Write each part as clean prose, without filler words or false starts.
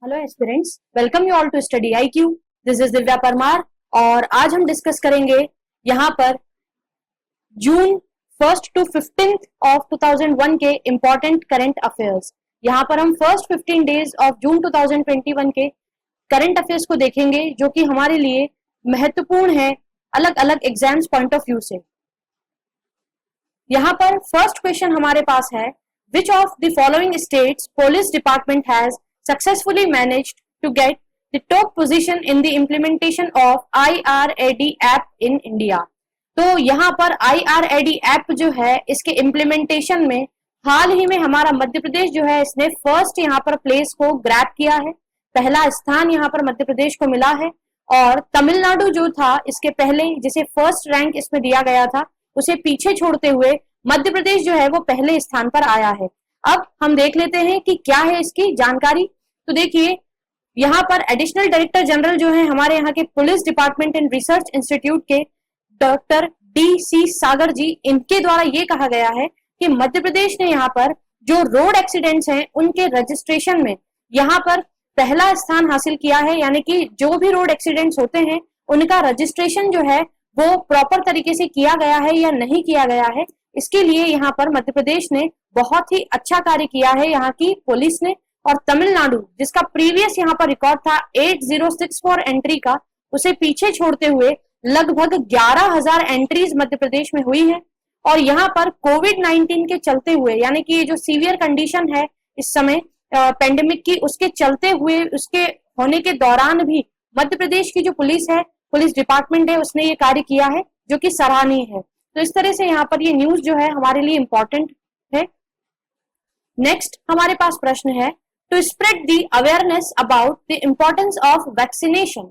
Hello aspirants, welcome you all to study IQ. This is Divya Parmar और आज हम discuss करेंगे यहाँ पर जून 1 टू 15 ऑफ 2001 के इम्पोर्टेंट करंट अफेयर्स। यहाँ पर हम फर्स्ट 15 डेज ऑफ जून 2021 के करंट अफेयर्स को देखेंगे जो कि हमारे लिए महत्वपूर्ण है अलग अलग एग्जाम्स पॉइंट ऑफ व्यू से। यहाँ पर फर्स्ट क्वेश्चन हमारे पास है, which of the following states police department has successfully managed to get the top position in the implementation of IRAD app in India। तो यहाँ पर IRAD ऐप जो है इसके इम्प्लीमेंटेशन में हाल ही में हमारा मध्य प्रदेश जो है इसने फर्स्ट यहाँ पर प्लेस को ग्रैब किया है। पहला स्थान यहाँ पर मध्य प्रदेश को मिला है और तमिलनाडु जो था इसके पहले जिसे फर्स्ट रैंक इसमें दिया गया था उसे पीछे छोड़ते हुए मध्य प्रदेश जो है वो पहले स्थान पर आया है। अब हम देख लेते हैं कि क्या है इसकी जानकारी। तो देखिए यहाँ पर एडिशनल डायरेक्टर जनरल जो है हमारे यहाँ के police department and research institute के डॉक्टर DC सागर जी, इनके द्वारा ये कहा गया है कि मध्य प्रदेश ने यहाँ पर जो रोड एक्सीडेंट्स हैं उनके रजिस्ट्रेशन में यहाँ पर पहला स्थान हासिल किया है। यानी कि जो भी रोड एक्सीडेंट्स होते हैं उनका रजिस्ट्रेशन जो है वो प्रॉपर तरीके से किया गया है या नहीं किया गया है, इसके लिए यहाँ पर मध्य प्रदेश ने बहुत ही अच्छा कार्य किया है यहाँ की पुलिस ने। और तमिलनाडु जिसका प्रीवियस यहाँ पर रिकॉर्ड था 8064 एंट्री का, उसे पीछे छोड़ते हुए लगभग 11,000 एंट्रीज मध्य प्रदेश में हुई है। और यहाँ पर कोविड-19 के चलते हुए यानी कि ये जो सीवियर कंडीशन है इस समय पेंडेमिक की, उसके चलते हुए उसके होने के दौरान भी मध्य प्रदेश की जो पुलिस है, पुलिस डिपार्टमेंट है, उसने ये कार्य किया है जो कि सराहनीय है। तो इस तरह से यहाँ पर ये न्यूज जो है हमारे लिए इंपॉर्टेंट है। नेक्स्ट हमारे पास प्रश्न है, to spread the awareness about the importance of vaccination,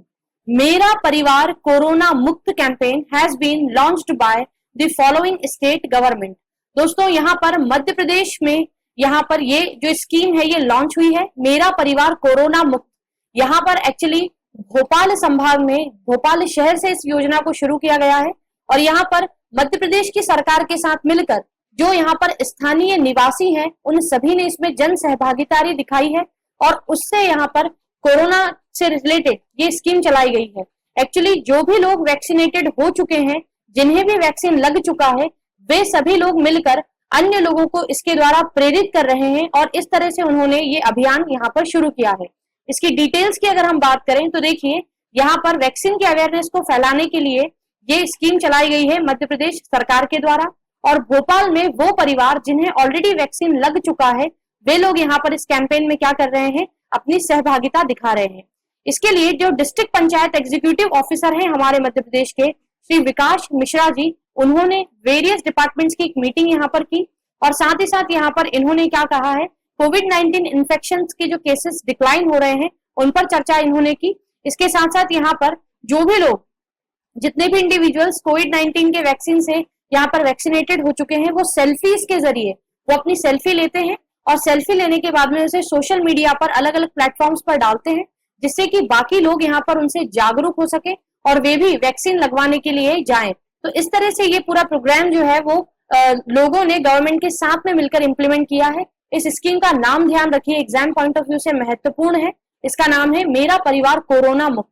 मेरा परिवार कोरोना मुक्त campaign has been launched by the following state government. दोस्तों यहाँ पर मध्य प्रदेश में यहाँ पर ये जो स्कीम है ये लॉन्च हुई है, मेरा परिवार कोरोना मुक्त। यहाँ पर एक्चुअली भोपाल संभाग में भोपाल शहर से इस योजना को शुरू किया गया है और यहाँ पर मध्य प्रदेश की सरकार के साथ मिलकर जो यहाँ पर स्थानीय निवासी हैं उन सभी ने इसमें जन सहभागिता दिखाई है और उससे यहाँ पर कोरोना से रिलेटेड ये स्कीम चलाई गई है। एक्चुअली जो भी लोग वैक्सीनेटेड हो चुके हैं, जिन्हें भी वैक्सीन लग चुका है, वे सभी लोग मिलकर अन्य लोगों को इसके द्वारा प्रेरित कर रहे हैं और इस तरह से उन्होंने ये अभियान यहाँ पर शुरू किया है। इसकी डिटेल्स की अगर हम बात करें तो देखिए यहाँ पर वैक्सीन की अवेयरनेस को फैलाने के लिए ये स्कीम चलाई गई है मध्य प्रदेश सरकार के द्वारा। और भोपाल में वो परिवार जिन्हें ऑलरेडी वैक्सीन लग चुका है वे लोग यहाँ पर इस कैंपेन में क्या कर रहे हैं, अपनी सहभागिता दिखा रहे हैं। इसके लिए जो डिस्ट्रिक्ट पंचायत एग्जीक्यूटिव ऑफिसर हैं हमारे मध्य प्रदेश के श्री विकास मिश्रा जी, उन्होंने वेरियस डिपार्टमेंट्स की एक मीटिंग यहाँ पर की और साथ ही साथ यहाँ पर इन्होंने क्या कहा है, कोविड-19 इन्फेक्शन के जो केसेस डिक्लाइन हो रहे हैं उन पर चर्चा इन्होंने की। इसके साथ साथ यहाँ पर जो भी लोग जितने भी इंडिविजुअल्स कोविड-19 के वैक्सीन से यहाँ पर वैक्सीनेटेड हो चुके हैं वो सेल्फीज के जरिए वो अपनी सेल्फी लेते हैं और सेल्फी लेने के बाद में उसे सोशल मीडिया पर अलग अलग प्लेटफॉर्म्स पर डालते हैं जिससे कि बाकी लोग यहाँ पर उनसे जागरूक हो सके और वे भी वैक्सीन लगवाने के लिए जाएं। तो इस तरह से ये पूरा प्रोग्राम जो है वो लोगों ने गवर्नमेंट के साथ में मिलकर इम्प्लीमेंट किया है। इस स्कीम का नाम ध्यान रखिए, एग्जाम पॉइंट ऑफ व्यू से महत्वपूर्ण है। इसका नाम है मेरा परिवार कोरोना मुक्त।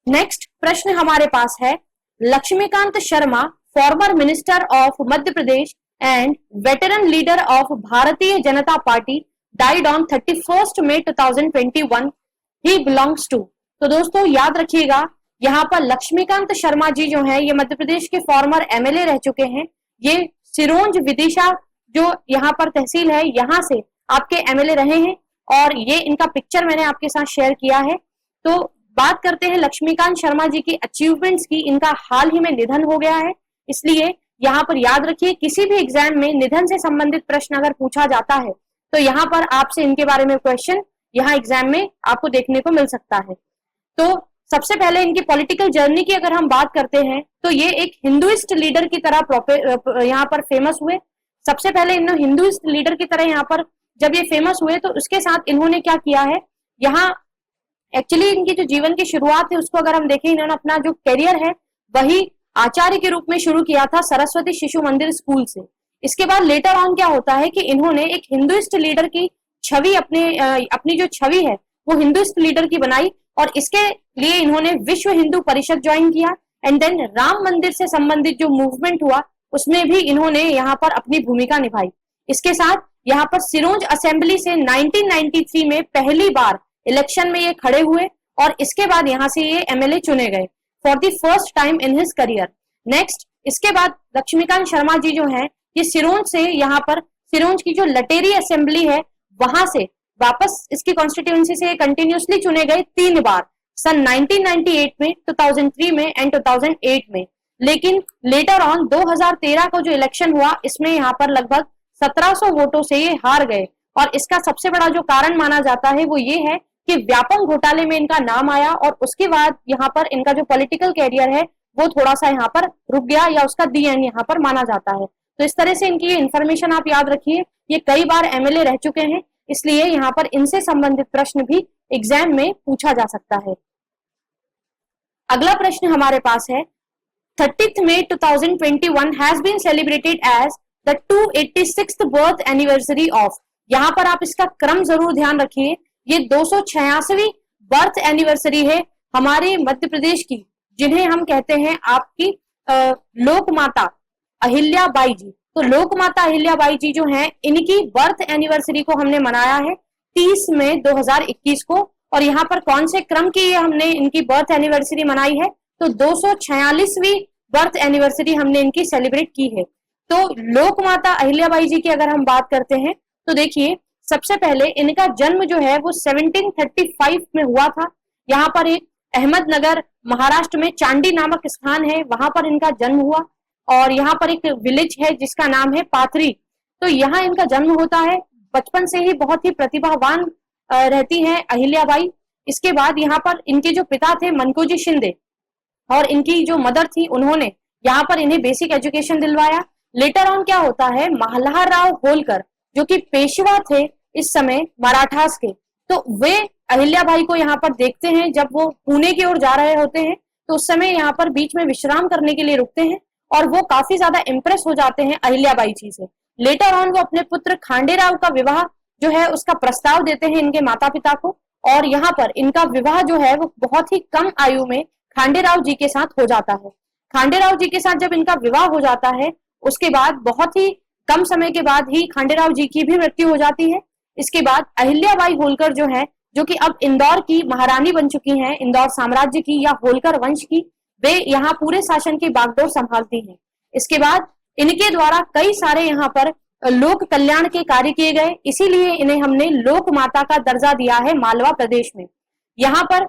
नेक्स्ट प्रश्न हमारे पास है, Laxmikant Sharma former minister of Madhya Pradesh and veteran leader of Bharatiya Janata Party died on 31 May 2021, he belongs to. तो दोस्तों याद रखिएगा यहाँ पर लक्ष्मीकांत शर्मा जी जो है ये मध्य प्रदेश के फॉर्मर MLA रह चुके हैं। ये सिरोंज विदिशा जो यहाँ पर तहसील है यहाँ से आपके MLA रहे हैं और ये इनका पिक्चर मैंने आपके साथ शेयर किया है। तो बात करते हैं लक्ष्मीकांत शर्मा जी की अचीवमेंट्स की। इनका हाल ही में निधन हो गया है, इसलिए यहाँ पर याद रखिए किसी भी एग्जाम में निधन से संबंधित प्रश्न अगर पूछा जाता है तो यहाँ पर आपसे इनके बारे में क्वेश्चन यहाँ एग्जाम में आपको देखने को मिल सकता है। तो सबसे पहले इनकी पॉलिटिकल जर्नी की अगर हम बात करते हैं तो ये एक हिंदुइस्ट लीडर की तरह यहाँ पर फेमस हुए। सबसे पहले इन हिंदुइस्ट लीडर की तरह यहाँ पर जब ये फेमस हुए तो उसके साथ इन्होंने क्या किया है, यहाँ एक्चुअली इनकी जो जीवन की शुरुआत है उसको अगर हम देखें, इन्होंने अपना जो करियर है वही आचार्य के रूप में शुरू किया था सरस्वती शिशु मंदिर स्कूल से। इसके बाद लेटर ऑन क्या होता है कि इन्होंने एक हिंदुइस्ट लीडर की छवि अपनी जो छवि है वो हिंदुइस्ट लीडर की बनाई, और इसके लिए इन्होंने विश्व हिंदू परिषद ज्वाइन किया। एंड देन राम मंदिर से संबंधित जो मूवमेंट हुआ उसमें भी इन्होंने यहाँ पर अपनी भूमिका निभाई। इसके साथ यहाँ पर सिरोंज असेंबली से 1993 में पहली बार इलेक्शन में ये खड़े हुए, और इसके बाद यहाँ से ये एमएलए चुने गए for the first time in his career. Next, इसके बाद लक्ष्मीकांत शर्मा जी जो हैं, ये सिरोंज से यहाँ पर सिरोंज की जो लटेरी असेंबली है वहां से वापस इसकी कॉन्स्टिट्यूएंसी से कंटिन्यूसली चुने गए 3 बार, सन 1998 में, 2003 में एंड 2008 में। लेकिन लेटर ऑन 2013 को जो इलेक्शन हुआ इसमें यहाँ पर लगभग 1700 वोटों से ये हार गए, और इसका सबसे बड़ा जो कारण माना जाता है वो ये है कि व्यापम घोटाले में इनका नाम आया, और उसके बाद यहाँ पर इनका जो पॉलिटिकल कैरियर है वो थोड़ा सा यहाँ पर रुक गया, या उसका दी एंड यहाँ पर माना जाता है। तो इस तरह से इनकी इंफॉर्मेशन आप याद रखिए। ये कई बार एमएलए रह चुके हैं, इसलिए यहाँ पर इनसे संबंधित प्रश्न भी एग्जाम में पूछा जा सकता है। अगला प्रश्न हमारे पास है, 30th May 2021 has been celebrated as the 286th birth anniversary of। यहाँ पर आप इसका क्रम जरूर ध्यान रखिए, ये 286वीं बर्थ एनिवर्सरी है हमारे मध्य प्रदेश की, जिन्हें हम कहते हैं आपकी लोक माता अहिल्या बाई जी। तो लोक माता अहिल्या बाई जी जो हैं, इनकी बर्थ एनिवर्सरी को हमने मनाया है 30 मई 2021 को, और यहाँ पर कौन से क्रम की हमने इनकी बर्थ एनिवर्सरी मनाई है, तो 246वीं बर्थ एनिवर्सरी हमने इनकी सेलिब्रेट की है। तो लोक माता अहिल्या बाई जी की अगर हम बात करते हैं तो देखिए, सबसे पहले इनका जन्म जो है वो 1735 में हुआ था। यहाँ पर एक अहमदनगर महाराष्ट्र में चांडी नामक स्थान है, वहां पर इनका जन्म हुआ, और यहाँ पर एक विलेज है जिसका नाम है पाथरी। तो यहाँ इनका जन्म होता है। बचपन से ही बहुत ही प्रतिभावान रहती हैं अहिल्याबाई। इसके बाद यहाँ पर इनके जो पिता थे मनकोजी शिंदे, और इनकी जो मदर थी, उन्होंने यहाँ पर इन्हें बेसिक एजुकेशन दिलवाया। लेटर ऑन क्या होता है, मल्हारराव होलकर जो कि पेशवा थे इस समय मराठास के, तो वे अहिल्याबाई को यहाँ पर देखते हैं जब वो पुणे की ओर जा रहे होते हैं, तो उस समय यहाँ पर बीच में विश्राम करने के लिए रुकते हैं, और वो काफी ज्यादा इम्प्रेस हो जाते हैं अहिल्याबाई जी से। लेटर ऑन वो अपने पुत्र खांडेराव का विवाह जो है उसका प्रस्ताव देते हैं इनके माता पिता को, और यहाँ पर इनका विवाह जो है वो बहुत ही कम आयु में खांडेराव जी के साथ हो जाता है। खांडेराव जी के साथ जब इनका विवाह हो जाता है, उसके बाद बहुत ही कम समय के बाद ही खांडेराव जी की भी मृत्यु हो जाती है। इसके बाद अहिल्याबाई होलकर जो है, जो कि अब इंदौर की महारानी बन चुकी हैं, इंदौर साम्राज्य की या होलकर वंश की, वे यहाँ पूरे शासन की बागडोर संभालती हैं। इसके बाद इनके द्वारा कई सारे यहाँ पर लोक कल्याण के कार्य किए गए, इसीलिए इन्हें हमने लोक माता का दर्जा दिया है मालवा प्रदेश में। यहाँ पर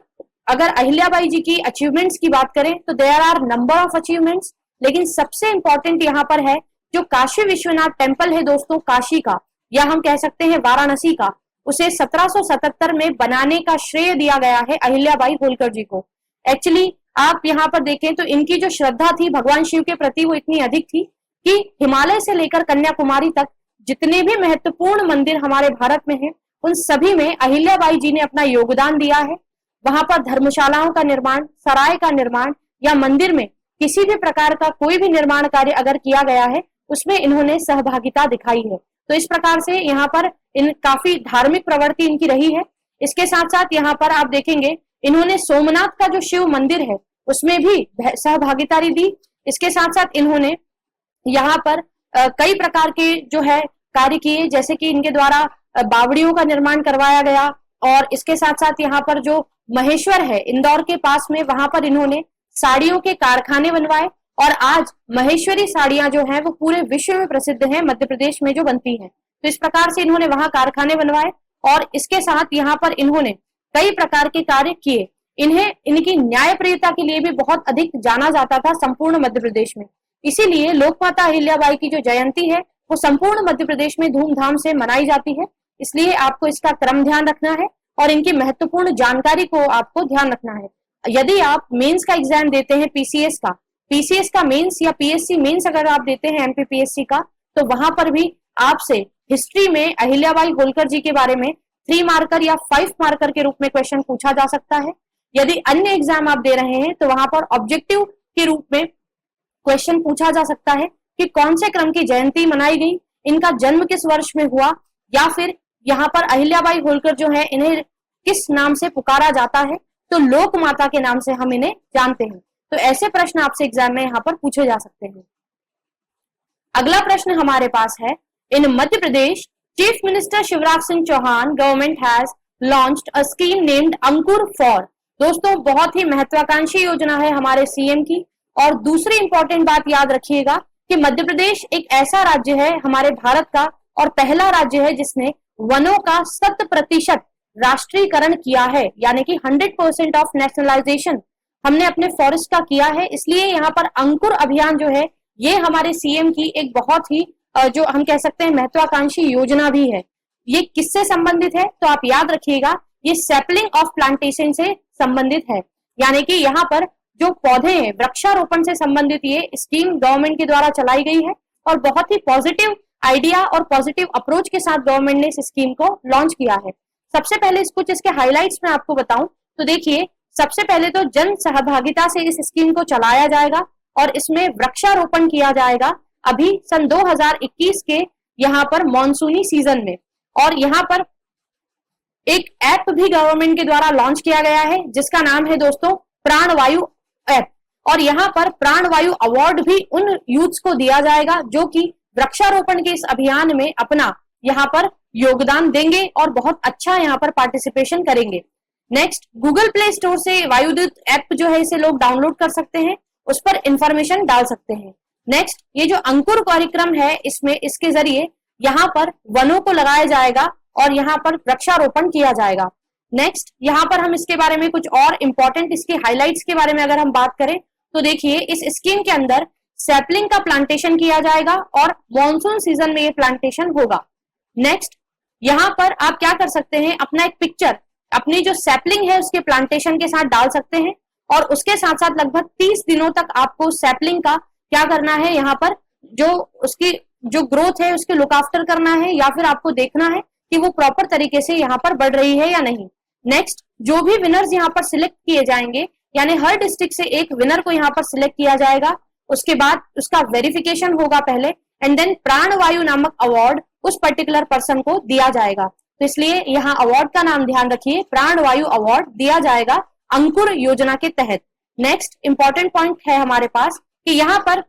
अगर अहिल्याबाई जी की अचीवमेंट्स की बात करें तो there are number of achievements, लेकिन सबसे इंपॉर्टेंट यहाँ पर है जो काशी विश्वनाथ टेम्पल है दोस्तों, काशी का, या हम कह सकते हैं वाराणसी का, उसे 1777 में बनाने का श्रेय दिया गया है अहिल्याबाई होलकर जी को। एक्चुअली आप यहाँ पर देखें तो इनकी जो श्रद्धा थी भगवान शिव के प्रति वो इतनी अधिक थी कि हिमालय से लेकर कन्याकुमारी तक जितने भी महत्वपूर्ण मंदिर हमारे भारत में हैं, उन सभी में अहिल्याबाई जी ने अपना योगदान दिया है। वहां पर धर्मशालाओं का निर्माण, सराय का निर्माण, या मंदिर में किसी भी प्रकार का कोई भी निर्माण कार्य अगर किया गया है उसमें इन्होंने सहभागिता दिखाई है। तो इस प्रकार से यहाँ पर इन काफी धार्मिक प्रवृत्ति इनकी रही है। इसके साथ साथ यहाँ पर आप देखेंगे इन्होंने सोमनाथ का जो शिव मंदिर है उसमें भी सहभागिता दी। इसके साथ साथ इन्होंने यहाँ पर कई प्रकार के जो है कार्य किए, जैसे कि इनके द्वारा बावड़ियों का निर्माण करवाया गया, और इसके साथ साथ यहाँ पर जो महेश्वर है इंदौर के पास में, वहां पर इन्होंने साड़ियों के कारखाने बनवाए, और आज महेश्वरी साड़ियां जो हैं वो पूरे विश्व में प्रसिद्ध हैं, मध्य प्रदेश में जो बनती हैं। तो इस प्रकार से इन्होंने वहां कारखाने बनवाए, और इसके साथ यहाँ पर इन्होंने कई प्रकार के कार्य किए। इन्हें इनकी न्यायप्रियता के लिए भी बहुत अधिक जाना जाता था संपूर्ण मध्य प्रदेश में। इसीलिए लोकमाता अहिल्याबाई की जो जयंती है वो संपूर्ण मध्य प्रदेश में धूमधाम से मनाई जाती है। इसलिए आपको इसका क्रम ध्यान रखना है और इनकी महत्वपूर्ण जानकारी को आपको ध्यान रखना है। यदि आप मेंस का एग्जाम देते हैं पीसीएस का मेंस या पीएससी मेंस अगर आप देते हैं एमपीपीएससी का, तो वहां पर भी आपसे हिस्ट्री में अहिल्याबाई होलकर जी के बारे में 3 मार्कर या 5 मार्कर के रूप में क्वेश्चन पूछा जा सकता है। यदि अन्य एग्जाम आप दे रहे हैं तो वहां पर ऑब्जेक्टिव के रूप में क्वेश्चन पूछा जा सकता है कि कौन से क्रम की जयंती मनाई गई, इनका जन्म किस वर्ष में हुआ, या फिर यहाँ पर अहिल्याबाई होलकर जो है इन्हें किस नाम से पुकारा जाता है? तो लोक माता के नाम से हम इन्हें जानते हैं। तो ऐसे प्रश्न आपसे एग्जाम में यहाँ पर पूछे जा सकते हैं। अगला प्रश्न हमारे पास है, in Madhya Pradesh chief minister Shivraj Singh Chouhan government has launched a scheme named Ankur for. दोस्तों बहुत ही महत्वाकांक्षी योजना है हमारे सीएम की। और दूसरी इंपॉर्टेंट बात याद रखिएगा कि मध्य प्रदेश एक ऐसा राज्य है हमारे भारत का और पहला राज्य है जिसने वनों का 100% राष्ट्रीयकरण किया है, यानी कि 100% ऑफ नेशनलाइजेशन हमने अपने फॉरेस्ट का किया है। इसलिए यहाँ पर अंकुर अभियान जो है ये हमारे सीएम की एक बहुत ही जो हम कह सकते हैं महत्वाकांक्षी योजना भी है। ये किससे संबंधित है? तो आप याद रखिएगा ये सैपलिंग ऑफ प्लांटेशन से संबंधित है, यानी कि यहाँ पर जो पौधे हैं वृक्षारोपण से संबंधित ये स्कीम गवर्नमेंट के द्वारा चलाई गई है और बहुत ही पॉजिटिव आइडिया और पॉजिटिव अप्रोच के साथ गवर्नमेंट ने इस स्कीम को लॉन्च किया है। सबसे पहले कुछ इसके हाइलाइट्स में आपको बताऊं तो देखिए, सबसे पहले तो जन सहभागिता से इस स्कीम को चलाया जाएगा और इसमें वृक्षारोपण किया जाएगा अभी सन 2021 के यहाँ पर मॉनसूनी सीजन में। और यहाँ पर एक ऐप भी गवर्नमेंट के द्वारा लॉन्च किया गया है जिसका नाम है दोस्तों प्राणवायु ऐप। और यहाँ पर प्राणवायु अवार्ड भी उन यूथ्स को दिया जाएगा जो कि वृक्षारोपण के इस अभियान में अपना यहाँ पर योगदान देंगे और बहुत अच्छा यहाँ पर पार्टिसिपेशन करेंगे। नेक्स्ट, गूगल प्ले स्टोर से वायुदूत ऐप जो है इसे लोग डाउनलोड कर सकते हैं, उस पर इंफॉर्मेशन डाल सकते हैं। नेक्स्ट, ये जो अंकुर कार्यक्रम है इसमें इसके जरिए यहाँ पर वनों को लगाया जाएगा और यहाँ पर वृक्षारोपण किया जाएगा। नेक्स्ट, यहाँ पर हम इसके बारे में कुछ और इंपॉर्टेंट इसके हाइलाइट्स के बारे में अगर हम बात करें तो देखिए, इस स्कीम के अंदर सैपलिंग का प्लांटेशन किया जाएगा और मॉनसून सीजन में ये प्लांटेशन होगा। नेक्स्ट, यहाँ पर आप क्या कर सकते हैं, अपना एक पिक्चर अपनी जो सैपलिंग है उसके प्लांटेशन के साथ डाल सकते हैं और उसके साथ साथ लगभग 30 दिनों तक आपको सैपलिंग का क्या करना है, यहाँ पर जो उसकी जो ग्रोथ है उसके लुक आफ्टर करना है या फिर आपको देखना है कि वो प्रॉपर तरीके से यहाँ पर बढ़ रही है या नहीं। नेक्स्ट, जो भी विनर्स यहाँ पर सिलेक्ट किए जाएंगे, यानी हर डिस्ट्रिक्ट से एक विनर को यहाँ पर सिलेक्ट किया जाएगा, उसके बाद उसका वेरिफिकेशन होगा पहले एंड देन प्राणवायु नामक अवार्ड उस पर्टिकुलर पर्सन को दिया जाएगा। तो इसलिए यहाँ अवार्ड का नाम ध्यान रखिए, प्राणवायु अवार्ड दिया जाएगा अंकुर योजना के तहत। नेक्स्ट इंपॉर्टेंट पॉइंट है हमारे पास कि यहाँ पर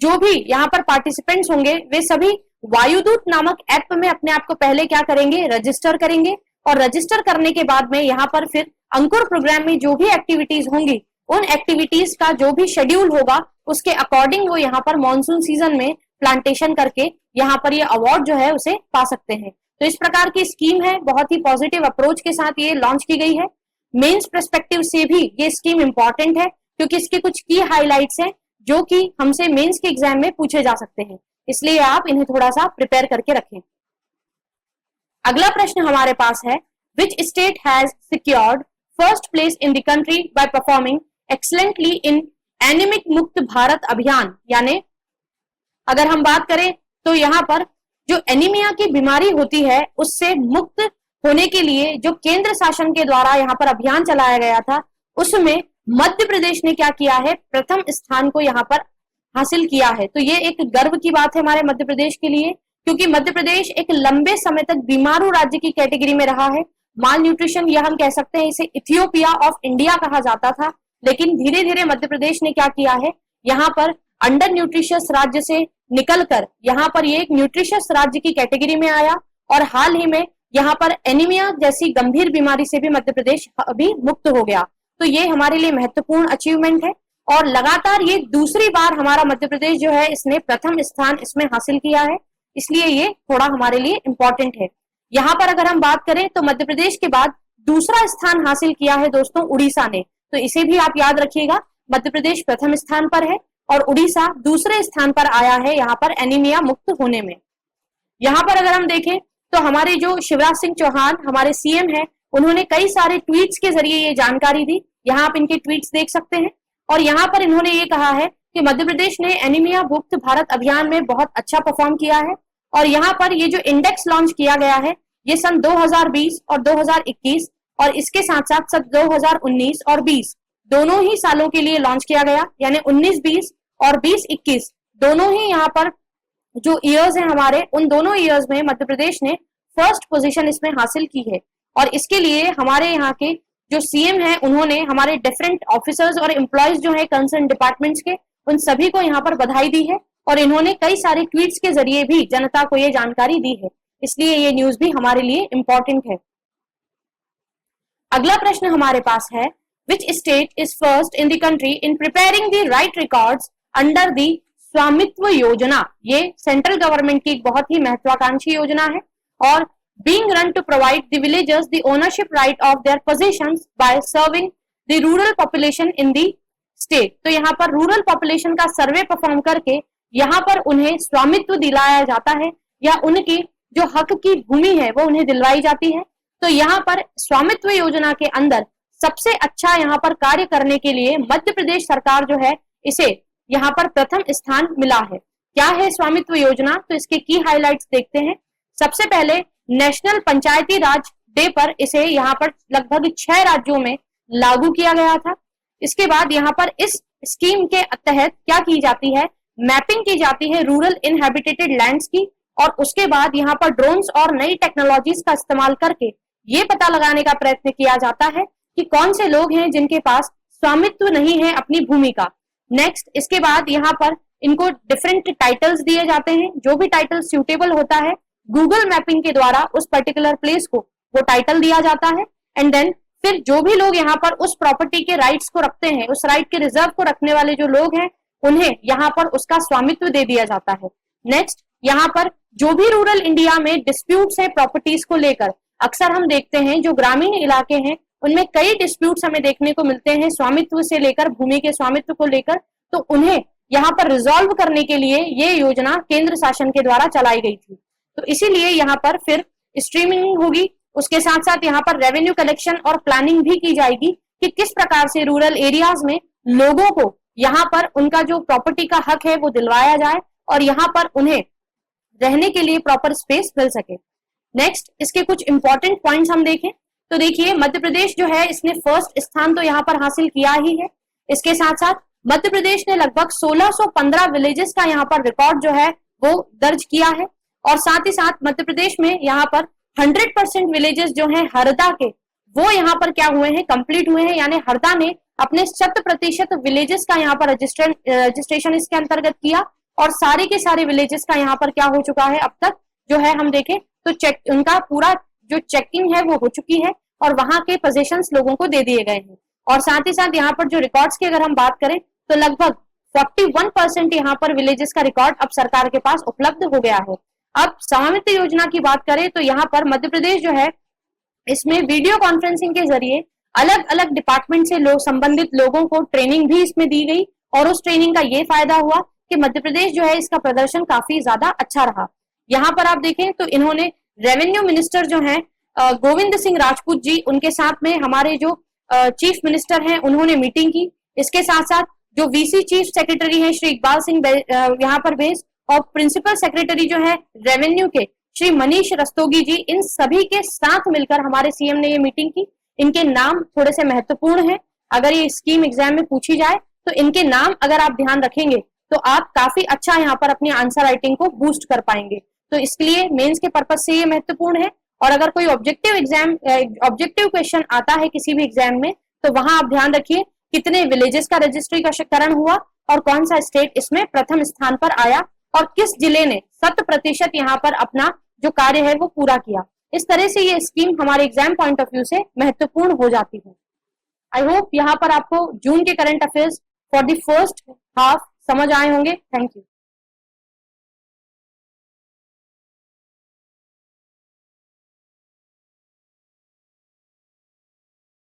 जो भी यहाँ पर पार्टिसिपेंट्स होंगे वे सभी वायुदूत नामक ऐप में अपने आप को पहले क्या करेंगे, रजिस्टर करेंगे और रजिस्टर करने के बाद में यहाँ पर फिर अंकुर प्रोग्राम में जो भी एक्टिविटीज होंगी उन एक्टिविटीज का जो भी शेड्यूल होगा उसके अकॉर्डिंग वो यहाँ पर मॉनसून सीजन में प्लांटेशन करके यहाँ पर ये अवार्ड जो है उसे पा सकते हैं। तो इस प्रकार की स्कीम है, बहुत ही पॉजिटिव अप्रोच के साथ ये लॉन्च की गई है। मेंस पर्सपेक्टिव से भी ये स्कीम इंपॉर्टेंट है क्योंकि इसके कुछ की हाइलाइट्स हैं जो कि हमसे मेंस के एग्जाम में पूछे जा सकते हैं, इसलिए आप इन्हें थोड़ा सा प्रिपेयर करके रखें। अगला प्रश्न हमारे पास है, which state has secured first place in the country by performing excellently in anaemic Mukt Bharat अभियान। यानी अगर हम बात करें तो यहाँ पर जो एनीमिया की बीमारी होती है उससे मुक्त होने के लिए जो केंद्र शासन के द्वारा यहाँ पर अभियान चलाया गया था उसमें मध्य प्रदेश ने क्या किया है, प्रथम स्थान को यहाँ पर हासिल किया है। तो ये एक गर्व की बात है हमारे मध्य प्रदेश के लिए क्योंकि मध्य प्रदेश एक लंबे समय तक बीमारू राज्य की कैटेगरी में रहा है। माल न्यूट्रिशन या हम कह सकते हैं इसे इथियोपिया ऑफ इंडिया कहा जाता था, लेकिन धीरे धीरे मध्य प्रदेश ने क्या किया है, यहाँ पर अंडर न्यूट्रिशियस राज्य से निकलकर यहाँ पर ये एक न्यूट्रिशियस राज्य की कैटेगरी में आया और हाल ही में यहाँ पर एनीमिया जैसी गंभीर बीमारी से भी मध्य प्रदेश अभी मुक्त हो गया। तो ये हमारे लिए महत्वपूर्ण अचीवमेंट है और लगातार ये दूसरी बार हमारा मध्य प्रदेश जो है इसने प्रथम स्थान इसमें हासिल किया है, इसलिए ये थोड़ा हमारे लिए इंपॉर्टेंट है। यहाँ पर अगर हम बात करें तो मध्य प्रदेश के बाद दूसरा स्थान हासिल किया है दोस्तों उड़ीसा ने, तो इसे भी आप याद रखिएगा। मध्य प्रदेश प्रथम स्थान पर है और उड़ीसा दूसरे स्थान पर आया है यहाँ पर एनीमिया मुक्त होने में। यहाँ पर अगर हम देखें तो हमारे जो शिवराज सिंह चौहान हमारे सीएम हैं उन्होंने कई सारे ट्वीट्स के जरिए ये जानकारी दी, यहाँ आप इनके ट्वीट्स देख सकते हैं। और यहाँ पर इन्होंने ये कहा है कि मध्य प्रदेश ने एनीमिया मुक्त भारत अभियान में बहुत अच्छा परफॉर्म किया है और यहाँ पर ये जो इंडेक्स लॉन्च किया गया है ये सन 2020 और 2021 और इसके साथ साथ सन 2019 और 20 दोनों ही सालों के लिए लॉन्च किया गया, यानी 19-20 और 20-21 दोनों ही यहाँ पर जो ईयर्स हैं हमारे, उन दोनों ईयर्स में मध्य प्रदेश ने फर्स्ट पोजीशन इसमें हासिल की है। और इसके लिए हमारे यहाँ के जो सीएम है उन्होंने हमारे डिफरेंट ऑफिसर्स और एम्प्लॉयज जो है कंसर्न डिपार्टमेंट्स के, उन सभी को यहाँ पर बधाई दी है और इन्होंने कई सारे ट्वीट्स के जरिए भी जनता को ये जानकारी दी है, इसलिए ये न्यूज भी हमारे लिए इंपॉर्टेंट है। अगला प्रश्न हमारे पास है, which state is first in the country in preparing the right records under the स्वामित्व योजना। ये सेंट्रल गवर्नमेंट की एक बहुत ही महत्वाकांक्षी योजना है और being run to provide the villagers the ownership right of their possessions by serving the rural population in the state। तो यहाँ पर रूरल पॉपुलेशन का सर्वे परफॉर्म करके यहाँ पर उन्हें स्वामित्व दिलाया जाता है या उनकी जो हक की भूमि है वो उन्हें दिलवाई जाती है। तो यहाँ पर स्वामित्व योजना के अंदर सबसे अच्छा यहाँ पर कार्य करने के लिए मध्य प्रदेश सरकार जो है इसे यहाँ पर प्रथम स्थान मिला है। क्या है स्वामित्व योजना, तो इसके की हाइलाइट्स देखते हैं। सबसे पहले नेशनल पंचायती राज डे पर इसे यहाँ पर लगभग 6 राज्यों में लागू किया गया था। इसके बाद यहाँ पर इस स्कीम के तहत क्या की जाती है, मैपिंग की जाती है रूरल इनहैबिटेटेड लैंड्स की और उसके बाद यहाँ पर ड्रोन्स और नई टेक्नोलॉजीज का इस्तेमाल करके ये पता लगाने का प्रयत्न किया जाता है कि कौन से लोग हैं जिनके पास स्वामित्व नहीं है अपनी भूमि का। नेक्स्ट, इसके बाद यहाँ पर इनको डिफरेंट टाइटल्स दिए जाते हैं, जो भी टाइटल सूटेबल होता है गूगल मैपिंग के द्वारा उस पर्टिकुलर प्लेस को वो टाइटल दिया जाता है। एंड देन फिर जो भी लोग यहाँ पर उस प्रॉपर्टी के राइट्स को रखते हैं, उस राइट के रिजर्व को रखने वाले जो लोग हैं उन्हें यहाँ पर उसका स्वामित्व दे दिया जाता है। नेक्स्ट, यहाँ पर जो भी रूरल इंडिया में डिस्प्यूट्स है प्रॉपर्टीज को लेकर, अक्सर हम देखते हैं जो ग्रामीण इलाके हैं उनमें कई डिस्प्यूट्स हमें देखने को मिलते हैं स्वामित्व से लेकर, भूमि के स्वामित्व को लेकर, तो उन्हें यहाँ पर रिजॉल्व करने के लिए ये योजना केंद्र शासन के द्वारा चलाई गई थी। तो इसीलिए यहाँ पर फिर स्ट्रीमिंग होगी, उसके साथ साथ यहाँ पर रेवेन्यू कलेक्शन और प्लानिंग भी की जाएगी कि किस प्रकार से रूरल एरियाज में लोगों को यहाँ पर उनका जो प्रॉपर्टी का हक है वो दिलवाया जाए और यहाँ पर उन्हें रहने के लिए प्रॉपर स्पेस मिल सके। नेक्स्ट, इसके कुछ इंपॉर्टेंट पॉइंट्स हम देखें तो देखिए मध्य प्रदेश जो है इसने फर्स्ट स्थान तो यहाँ पर हासिल किया ही है। इसके साथ साथ मध्य प्रदेश ने लगभग 1615 विलेजेस का यहाँ पर रिकॉर्ड जो है वो दर्ज किया है और साथ ही साथ मध्य प्रदेश में यहाँ पर 100% विलेजेस जो हैं हरदा के वो यहाँ पर क्या हुए हैं, कंप्लीट हुए हैं, यानी हरदा ने अपने 100% विलेजेस का यहाँ पर रजिस्ट्रेशन इसके अंतर्गत किया और सारे के सारे विलेजेस का यहाँ पर क्या हो चुका है अब तक जो है हम देखें तो चेक उनका पूरा जो चेकिंग है वो हो चुकी है और वहां के पोजीशंस लोगों को दे दिए गए हैं। और साथ ही साथ यहाँ पर जो रिकॉर्ड्स की अगर हम बात करें तो लगभग 41% यहाँ पर विलेजेस का रिकॉर्ड अब सरकार के पास उपलब्ध हो गया है। अब स्वामित्व योजना की बात करें तो यहाँ पर मध्य प्रदेश जो है इसमें वीडियो कॉन्फ्रेंसिंग के जरिए अलग अलग डिपार्टमेंट से संबंधित लोगों को ट्रेनिंग भी इसमें दी गई और उस ट्रेनिंग का ये फायदा हुआ कि मध्य प्रदेश जो है इसका प्रदर्शन काफी ज्यादा अच्छा रहा। यहाँ पर आप देखें तो इन्होंने रेवेन्यू मिनिस्टर जो है गोविंद सिंह राजपूत जी, उनके साथ में हमारे जो चीफ मिनिस्टर हैं उन्होंने मीटिंग की। इसके साथ साथ जो वीसी चीफ सेक्रेटरी हैं श्री इकबाल सिंह यहाँ पर बेस और प्रिंसिपल सेक्रेटरी जो है रेवेन्यू के श्री मनीष रस्तोगी जी, इन सभी के साथ मिलकर हमारे सीएम ने ये मीटिंग की। इनके नाम थोड़े से महत्वपूर्ण हैं, अगर ये स्कीम एग्जाम में पूछी जाए तो इनके नाम अगर आप ध्यान रखेंगे तो आप काफी अच्छा यहाँ पर अपनी आंसर राइटिंग को बूस्ट कर पाएंगे। तो इसके लिए मेंस के पर्पज से ये महत्वपूर्ण है और अगर कोई ऑब्जेक्टिव क्वेश्चन आता है किसी भी एग्जाम में तो वहां आप ध्यान रखिए कितने विलेजेस का रजिस्ट्रीकरण हुआ और कौन सा स्टेट इसमें प्रथम स्थान पर आया और किस जिले ने 100% यहाँ पर अपना जो कार्य है वो पूरा किया। इस तरह से ये स्कीम हमारे एग्जाम पॉइंट ऑफ व्यू से महत्वपूर्ण हो जाती है। आई होप यहाँ पर आपको जून के current affairs for the first half समझ आए होंगे। Thank you.